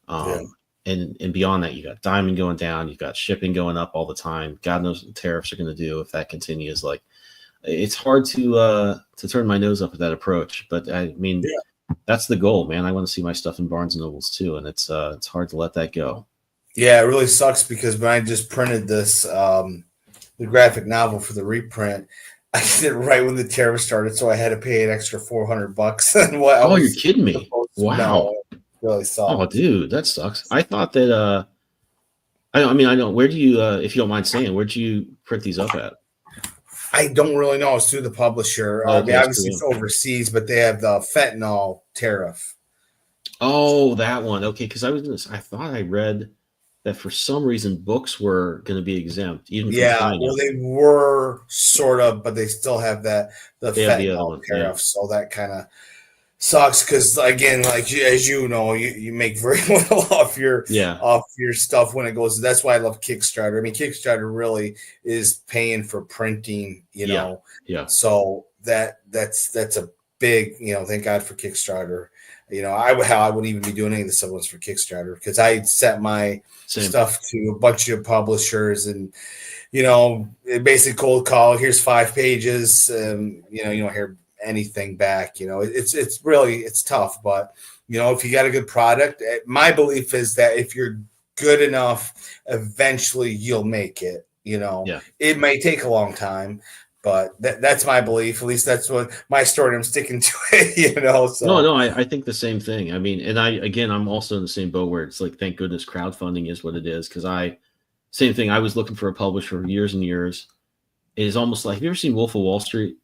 [SPEAKER 2] Yeah.
[SPEAKER 1] And beyond that, you got diamond going down, you've got shipping going up all the time. God knows what the tariffs are going to do if that continues. Like, it's hard to turn my nose up at that approach, but I mean, that's the goal, man. I want to see my stuff in Barnes and Nobles too, and it's hard to let that go.
[SPEAKER 2] Yeah, it really sucks because when I just printed this, the graphic novel for the reprint, I did it right when the tariff started, so I had to pay an extra $400 than what I was.
[SPEAKER 1] You're kidding me! Wow,
[SPEAKER 2] no, it really sucks.
[SPEAKER 1] Oh, dude, that sucks. I thought that. I know. Where do you, if you don't mind saying, where'd you print these up at?
[SPEAKER 2] I don't really know. It's through the publisher.
[SPEAKER 1] Okay,
[SPEAKER 2] Obviously, it's overseas, but they have the fentanyl tariff.
[SPEAKER 1] Oh, that one. Okay, because I thought I read that for some reason books were going to be exempt. Even from China.
[SPEAKER 2] Well, they were sort of, but they still have the fentanyl tariff.
[SPEAKER 1] Yeah.
[SPEAKER 2] So that kind of sucks because, again, like as you know, you make very little off your stuff when it goes. That's why I love Kickstarter. I mean, Kickstarter really is paying for printing.
[SPEAKER 1] Yeah.
[SPEAKER 2] So that's a big, thank God for Kickstarter. I wouldn't even be doing any of the supplements for Kickstarter because I set my stuff to a bunch of publishers and, basically cold call. Here's 5 pages. You don't hear anything back. It's really tough. But, if you got a good product, my belief is that if you're good enough, eventually you'll make it. It may take a long time. But that's my belief. At least that's what my story. I'm sticking to it, So
[SPEAKER 1] No, I think the same thing. I mean, and I'm also in the same boat where it's like, thank goodness crowdfunding is what it is. Because same thing. I was looking for a publisher for years and years. It is almost like, have you ever seen Wolf of Wall Street?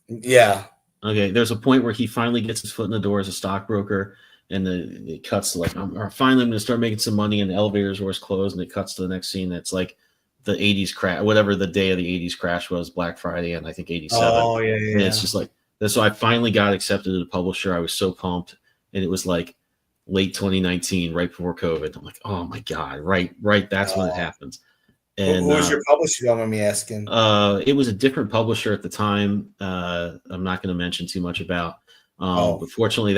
[SPEAKER 2] Yeah.
[SPEAKER 1] Okay. There's a point where he finally gets his foot in the door as a stockbroker, and it cuts to like, finally I'm going to start making some money, and the elevator's doors closed, and it cuts to the next scene. That's like the 80s crash, whatever the day of the 80s crash was, Black Friday, and I think 87.
[SPEAKER 2] Oh, yeah.
[SPEAKER 1] And it's just like, so I finally got accepted as a publisher. I was so pumped. And it was like late 2019, right before COVID. I'm like, oh my God, right. That's when it happens. And
[SPEAKER 2] who was your publisher? Don't mind me asking.
[SPEAKER 1] It was a different publisher at the time. I'm not going to mention too much about, but fortunately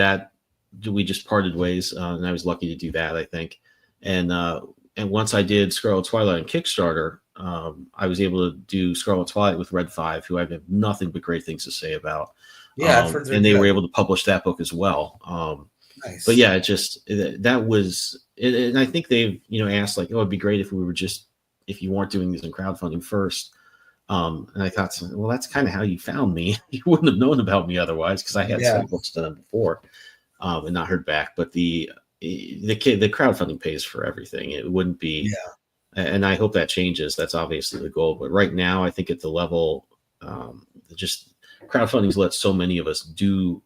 [SPEAKER 1] we just parted ways. And I was lucky to do that, I think. And once I did Scarlet Twilight on Kickstarter, I was able to do Scarlet Twilight with Red 5, who I have nothing but great things to say about.
[SPEAKER 2] Yeah, I've heard
[SPEAKER 1] and they were able to publish that book as well.
[SPEAKER 2] Nice.
[SPEAKER 1] But yeah, that was, and I think they've asked like, oh, it'd be great if if you weren't doing this in crowdfunding first. And I thought, well, that's kind of how you found me. You wouldn't have known about me otherwise, because I had some books done before, and not heard back. But the crowdfunding pays for everything. It wouldn't be, and I hope that changes. That's obviously the goal. But right now, I think at the level, just crowdfunding's let so many of us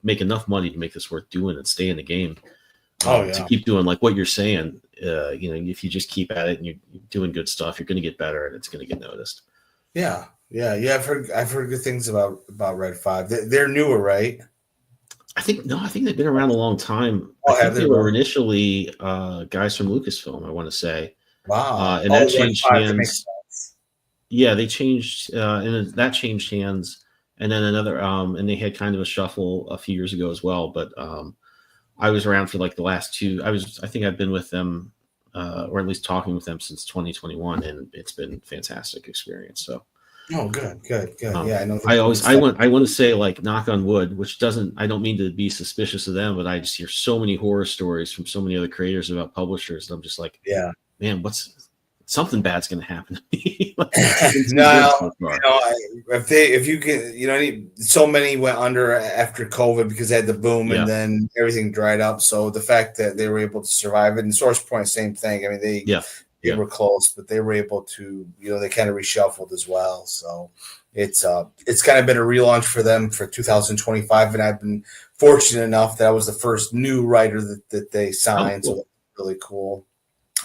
[SPEAKER 1] make enough money to make this worth doing and stay in the game. To keep doing like what you're saying. If you just keep at it and you're doing good stuff, you're going to get better and it's going to get noticed.
[SPEAKER 2] Yeah. I've heard good things about Red 5. They're newer, right?
[SPEAKER 1] I think they've been around a long time.
[SPEAKER 2] Oh,
[SPEAKER 1] I think they were initially guys from Lucasfilm, I want to say.
[SPEAKER 2] Wow.
[SPEAKER 1] And that changed hands. Yeah, they changed, and that changed hands. And then another, and they had kind of a shuffle a few years ago as well. But I was around for like the last 2. I think I've been with them, or at least talking with them since 2021, and it's been a fantastic experience. So.
[SPEAKER 2] Oh, good. Yeah, I know.
[SPEAKER 1] I want to say, like, knock on wood, which I don't mean to be suspicious of them, but I just hear so many horror stories from so many other creators about publishers. And I'm just like, man, something bad's going to happen to me.
[SPEAKER 2] If you can, so many went under after COVID because they had the boom and then everything dried up. So the fact that they were able to survive it, and SourcePoint, same thing. I mean, they were close, but they were able to, they kind of reshuffled as well. So it's kind of been a relaunch for them for 2025, and I've been fortunate enough that I was the first new writer that they signed.
[SPEAKER 1] Cool.
[SPEAKER 2] So that's really cool.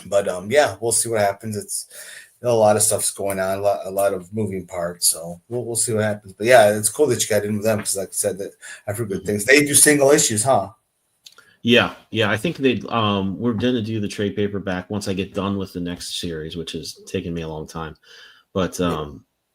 [SPEAKER 2] But yeah, we'll see what happens. It's a lot of stuff's going on, a lot of moving parts. So we'll see what happens. But yeah, it's cool that you got in with them because, like I said, that I've heard good things. They do single issues, huh?
[SPEAKER 1] Yeah. I think we're going to do the trade paperback once I get done with the next series, which has taken me a long time. But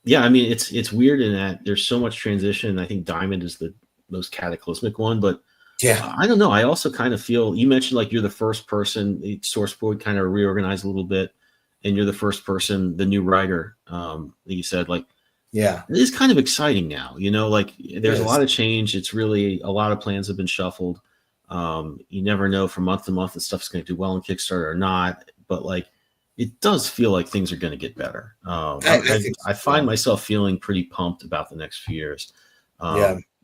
[SPEAKER 1] yeah, I mean, it's weird in that there's so much transition. I think Diamond is the most cataclysmic one, but
[SPEAKER 2] yeah,
[SPEAKER 1] I don't know. I also kind of feel, you mentioned like you're the first person, the source board kind of reorganized a little bit, and you're the first person, the new writer, that you said, like,
[SPEAKER 2] yeah,
[SPEAKER 1] it is kind of exciting now, like there's a lot of change. It's really, a lot of plans have been shuffled. You never know from month to month if stuff's going to do well on Kickstarter or not, but like, it does feel like things are going to get better. I find myself feeling pretty pumped about the next few years.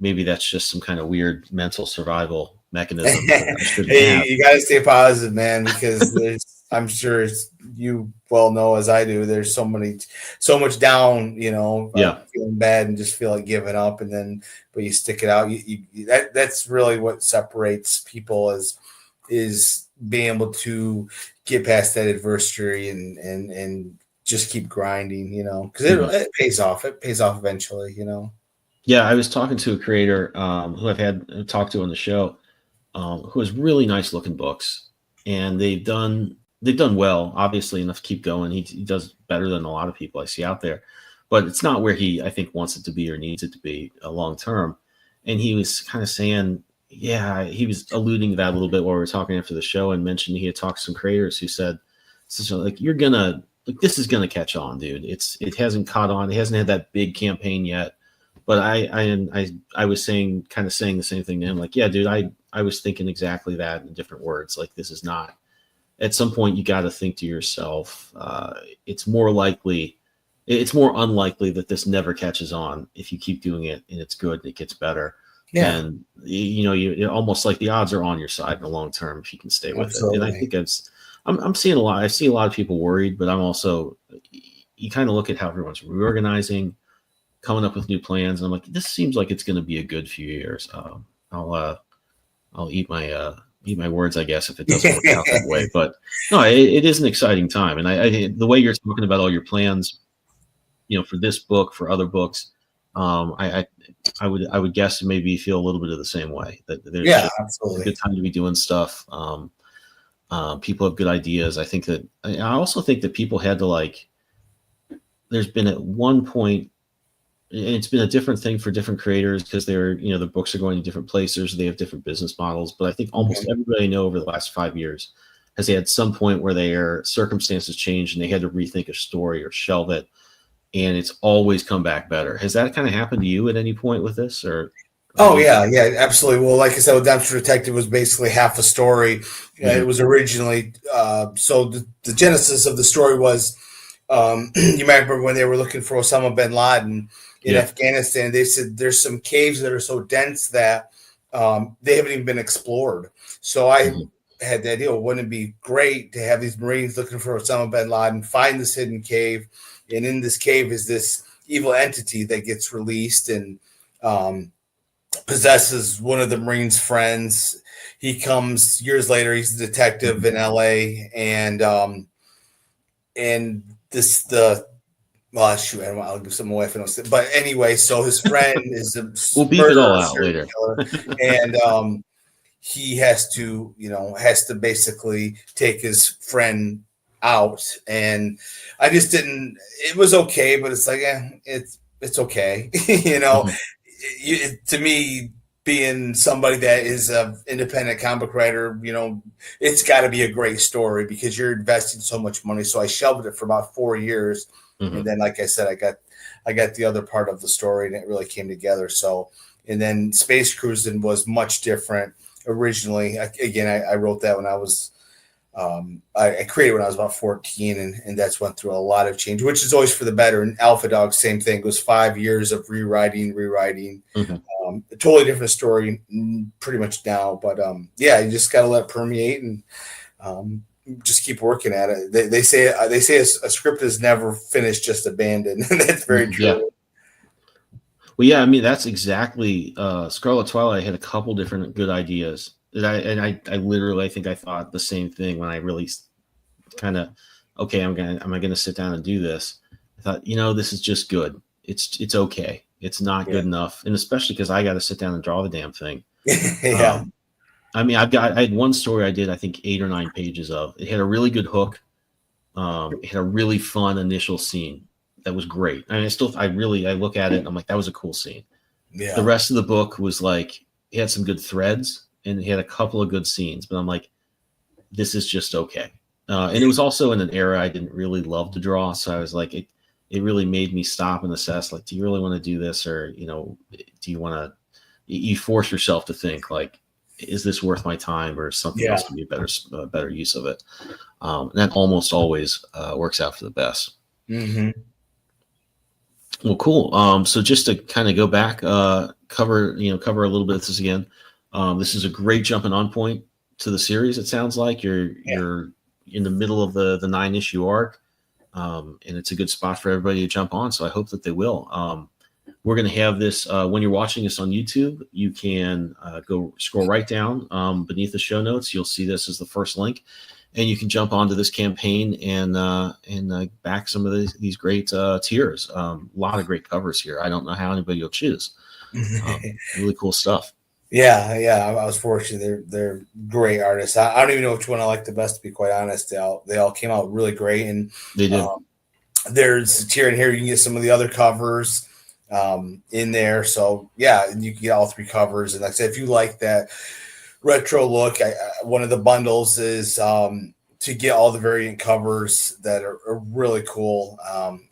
[SPEAKER 1] Maybe that's just some kind of weird mental survival mechanism.
[SPEAKER 2] Hey, you got to stay positive, man, because I'm sure you well know as I do, there's so much down, feeling bad and just feel like giving up, and then but you stick it out. That's really what separates people is being able to get past that adversity and just keep grinding, because it pays off. It pays off eventually,
[SPEAKER 1] Yeah, I was talking to a creator who I've had talked to on the show, who has really nice looking books, and they've done well, obviously enough to keep going. He does better than a lot of people I see out there, but it's not where he, I think, wants it to be or needs it to be long term. And he was kind of saying, yeah, he was alluding to that a little bit while we were talking after the show, and mentioned he had talked to some creators who said, so like, this is gonna catch on, dude. It hasn't caught on. It hasn't had that big campaign yet. But I was saying the same thing to him. Like, yeah, dude, I was thinking exactly that in different words. Like, this is not, at some point you got to think to yourself, it's more unlikely that this never catches on if you keep doing it and it's good and it gets better. Yeah. And you almost like the odds are on your side in the long term if you can stay with it. And I think I'm seeing a lot. I see a lot of people worried, but I'm also, you kind of look at how everyone's reorganizing, coming up with new plans, and I'm like, this seems like it's going to be a good few years. I'll eat my words, I guess, if it doesn't work out that way. But no, it is an exciting time, and I the way you're talking about all your plans, for this book, for other books, I would guess maybe feel a little bit of the same way. That there's
[SPEAKER 2] absolutely
[SPEAKER 1] a good time to be doing stuff. People have good ideas. I also think that people had to there's been at one point. It's been a different thing for different creators because the books are going to different places. They have different business models. But I think almost everybody I know over the last 5 years has had some point where their circumstances changed and they had to rethink a story or shelve it. And it's always come back better. Has that kind of happened to you at any point with this? Or?
[SPEAKER 2] Oh, yeah, absolutely. Well, like I said, Dexter Detective was basically half a story. It was originally, so the genesis of the story was, you might remember when they were looking for Osama bin Laden in Afghanistan, they said there's some caves that are so dense that they haven't even been explored. So I had the idea, wouldn't it be great to have these Marines looking for Osama bin Laden, find this hidden cave, and in this cave is this evil entity that gets released and possesses one of the Marines' friends. He comes years later, he's a detective in LA, and shoot, I'll give some away. But anyway, so his friend is a
[SPEAKER 1] we'll beep it all out later.
[SPEAKER 2] And he has to basically take his friend out. And I just didn't. It was okay, but it's like, it's okay. To me, being somebody that is an independent comic writer, it's got to be a great story because you're investing so much money. So I shelved it for about 4 years. And then, like I said, I got the other part of the story and it really came together. So, and then Space Cruising was much different originally. I wrote that when I was, I created when I was about 14 and that's went through a lot of change, which is always for the better. And Alpha Dog, same thing. It was 5 years of rewriting, a totally different story pretty much now. But you just got to let it permeate and just keep working at it. They say a script is never finished, just abandoned. That's very true.
[SPEAKER 1] Well, yeah, I mean that's exactly Scarlet Twilight had a couple different good ideas that I literally I think I thought the same thing when I really kind of okay, am I gonna sit down and do this? I thought, this is just good. It's okay. It's not good enough, and especially because I got to sit down and draw the damn thing.
[SPEAKER 2] Yeah.
[SPEAKER 1] I mean, I had one story I did I think 8 or 9 pages of. It had a really good hook. It had a really fun initial scene that was great. I mean, I look at it and I'm like, that was a cool scene.
[SPEAKER 2] Yeah.
[SPEAKER 1] The rest of the book was like, it had some good threads and it had a couple of good scenes, but I'm like, this is just okay. And it was also in an era I didn't really love to draw. So I was like, it really made me stop and assess, like, do you really want to do this? Or, do you want to, you force yourself to think like, is this worth my time or something else can be a better use of it? And that almost always works out for the best.
[SPEAKER 2] Mm-hmm.
[SPEAKER 1] Well, cool. So just to kind of go back, cover a little bit of this again. This is a great jumping on point to the series. It sounds like you're in the middle of the 9-issue arc, and it's a good spot for everybody to jump on. So I hope that they will. We're going to have this when you're watching this on YouTube. You can go scroll right down beneath the show notes. You'll see this as the first link, and you can jump onto this campaign and back some of these great tiers. A lot of great covers here. I don't know how anybody will choose. Really cool stuff.
[SPEAKER 2] Yeah, I was fortunate. They're great artists. I don't even know which one I like the best, to be quite honest. They all came out really great, and
[SPEAKER 1] they did.
[SPEAKER 2] There's a tier in here. You can get some of the other covers in there. So yeah, you can get all 3 covers. And like I said, if you like that retro look, one of the bundles is to get all the variant covers that are really cool.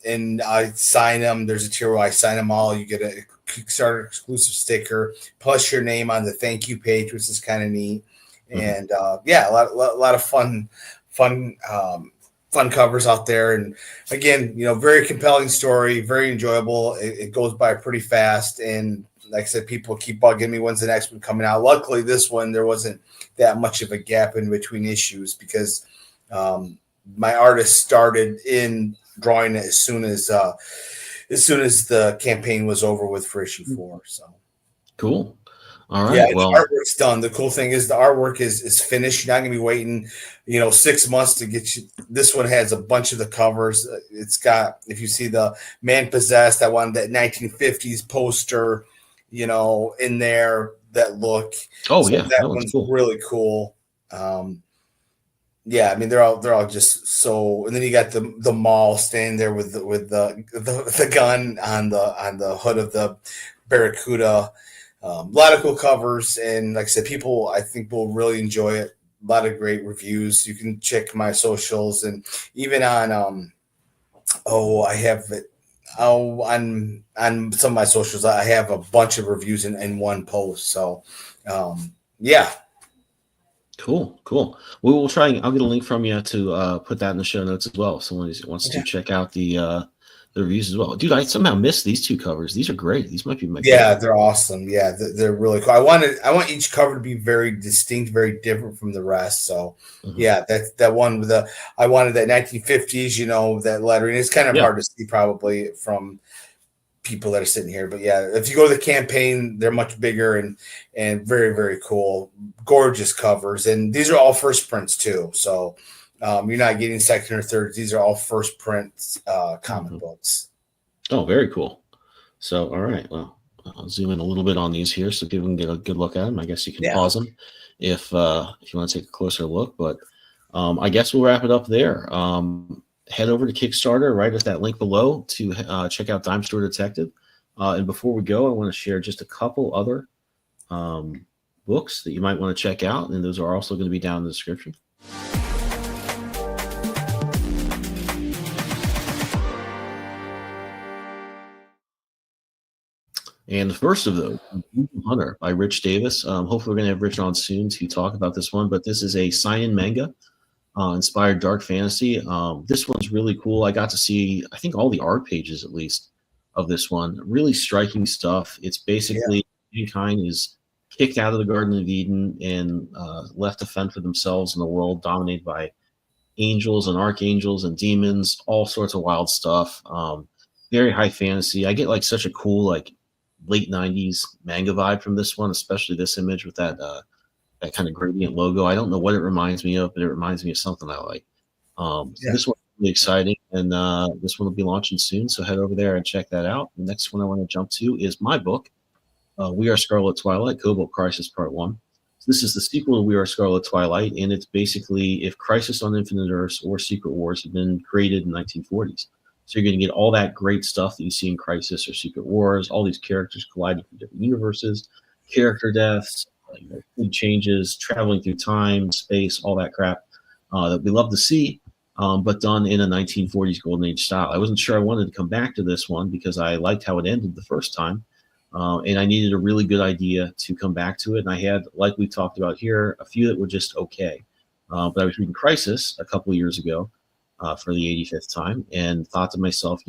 [SPEAKER 2] And I sign them. There's a tier where I sign them all. You get a Kickstarter exclusive sticker plus your name on the thank you page, which is kind of neat. And a lot of fun covers out there. And again, very compelling story, very enjoyable. It goes by pretty fast. And like I said, people keep bugging me, when's the next one coming out? Luckily, this one, there wasn't that much of a gap in between issues because my artist started in drawing it as soon as the campaign was over with for issue 4. So
[SPEAKER 1] cool. All right.
[SPEAKER 2] Yeah, the artwork's done. The cool thing is the artwork is finished. You're not gonna be waiting, 6 months to get you. This one has a bunch of the covers. It's got, if you see the Man Possessed, I wanted that 1950s poster, in there, that look.
[SPEAKER 1] Oh,
[SPEAKER 2] so
[SPEAKER 1] yeah,
[SPEAKER 2] that one's cool. Really cool. Yeah, I mean they're all just so. And then you got the Maul standing there with the gun on the hood of the Barracuda. A lot of cool covers, and like I said, people I think will really enjoy it. A lot of great reviews. You can check my socials, and even on I have it. On some of my socials, I have a bunch of reviews in one post. So, yeah.
[SPEAKER 1] Cool. We will try. I'll get a link from you to put that in the show notes as well. If someone wants to check out the reviews as well. Dude, I somehow missed these 2 covers. These are great. These might be my favorite.
[SPEAKER 2] They're awesome. Yeah, they're really cool. I want each cover to be very distinct, very different from the rest. So yeah, that one with I wanted that 1950s, that lettering. It's kind of hard to see probably from people that are sitting here, but yeah, if you go to the campaign, they're much bigger and very, very cool, gorgeous covers. And these are all first prints too. So you're not getting second or third. These are all first print comic books.
[SPEAKER 1] Oh, very cool. So, all right. Well, I'll zoom in a little bit on these here so people can get a good look at them. I guess you can pause them if you want to take a closer look. But I guess we'll wrap it up there. Head over to Kickstarter right at that link below to check out Dime Store Detective. And before we go, I want to share just a couple other books that you might want to check out. And those are also going to be down in the description. And the first of those, Hunter by Rich Davis. Hopefully we're going to have Rich on soon to talk about this one, but this is a sign-in manga inspired dark fantasy. This one's really cool. I got to see, I think, all the art pages, at least, of this one. Really striking stuff. It's basically mankind is kicked out of the Garden of Eden and left to fend for themselves in a world dominated by angels and archangels and demons, all sorts of wild stuff. Very high fantasy. I get like such a cool late 90s manga vibe from this one, especially this image with that that kind of gradient logo. I don't know what it reminds me of, but it reminds me of something I like. So
[SPEAKER 2] Yeah.
[SPEAKER 1] this one's really exciting, and this one will be launching soon. So head over there and check that out. The next one I want to jump to is my book, We Are Scarlet Twilight, Cobalt Crisis Part 1. So this is the sequel to We Are Scarlet Twilight, and it's basically if Crisis on Infinite Earths or Secret Wars had been created in the 1940s. So you're going to get all that great stuff that you see in Crisis or Secret Wars, all these characters colliding from different universes, character deaths, big changes, traveling through time, space, all that crap that we love to see, but done in a 1940s Golden Age style. I wasn't sure I wanted to come back to this one because I liked how it ended the first time, and I needed a really good idea to come back to it. And I had, like we talked about here, a few that were just okay. But I was reading Crisis a couple of years ago for the 85th time and thought to myself,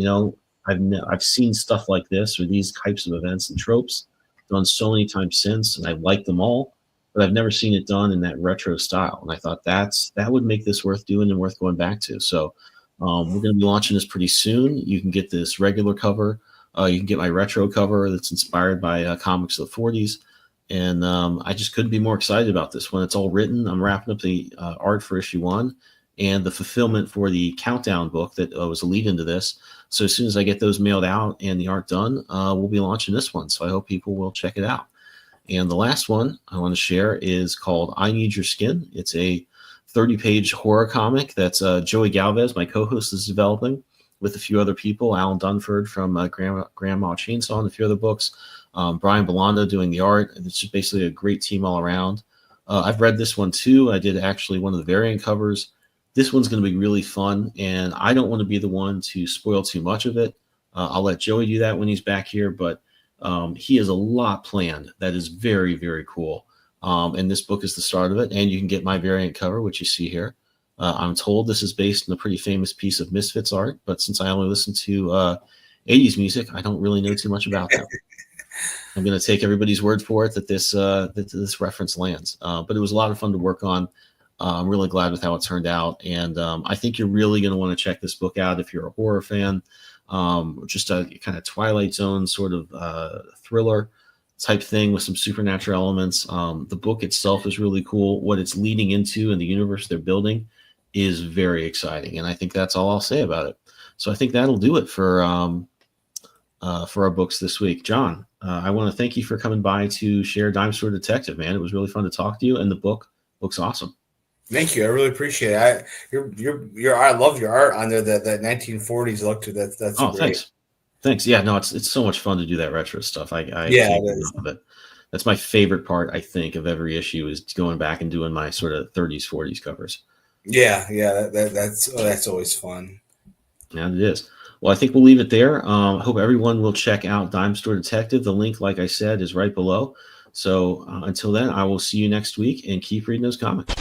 [SPEAKER 1] I've seen stuff like this or these types of events and tropes done so many times since, and I've liked them all, but I've never seen it done in that retro style. And I thought that would make this worth doing and worth going back to. So we're going to be launching this pretty soon. You can get this regular cover. You can get my retro cover that's inspired by comics of the 40s. And I just couldn't be more excited about this one. It's all written. I'm wrapping up the art for issue 1 and the fulfillment for the countdown book that was a lead into this. So as soon as I get those mailed out and the art done, we'll be launching this one. So I hope people will check it out. And the last one I want to share is called I Need Your Skin. It's a 30-page horror comic that's Joey Galvez, my co-host, is developing with a few other people. Alan Dunford from Grandma Chainsaw and a few other books. Brian Belando doing the art. And it's just basically a great team all around. I've read this one too. I did actually one of the variant covers. This one's going to be really fun, and I don't want to be the one to spoil too much of it. I'll let Joey do that when he's back here, but he has a lot planned that is very, very cool. And this book is the start of it, and you can get my variant cover, which you see here. I'm told this is based on a pretty famous piece of Misfits art, but since I only listen to 80s music, I don't really know too much about them. I'm going to take everybody's word for it that this reference lands. But it was a lot of fun to work on. I'm really glad with how it turned out. And I think you're really going to want to check this book out if you're a horror fan. Just a kind of Twilight Zone sort of thriller type thing with some supernatural elements. The book itself is really cool. What it's leading into and the universe they're building is very exciting. And I think that's all I'll say about it. So I think that'll do it for our books this week. John, I want to thank you for coming by to share Dime Store Detective, man. It was really fun to talk to you, and the book looks awesome.
[SPEAKER 2] Thank you. I really appreciate it. I love your art on there. That 1940s look to that. That's great.
[SPEAKER 1] Thanks. Yeah, no, it's so much fun to do that retro stuff. I can't love it. That's my favorite part, I think, of every issue is going back and doing my sort of 30s, 40s covers.
[SPEAKER 2] Yeah, that's always fun.
[SPEAKER 1] Yeah, it is. Well, I think we'll leave it there. Hope everyone will check out Dime Store Detective. The link, like I said, is right below. So until then, I will see you next week and keep reading those comics.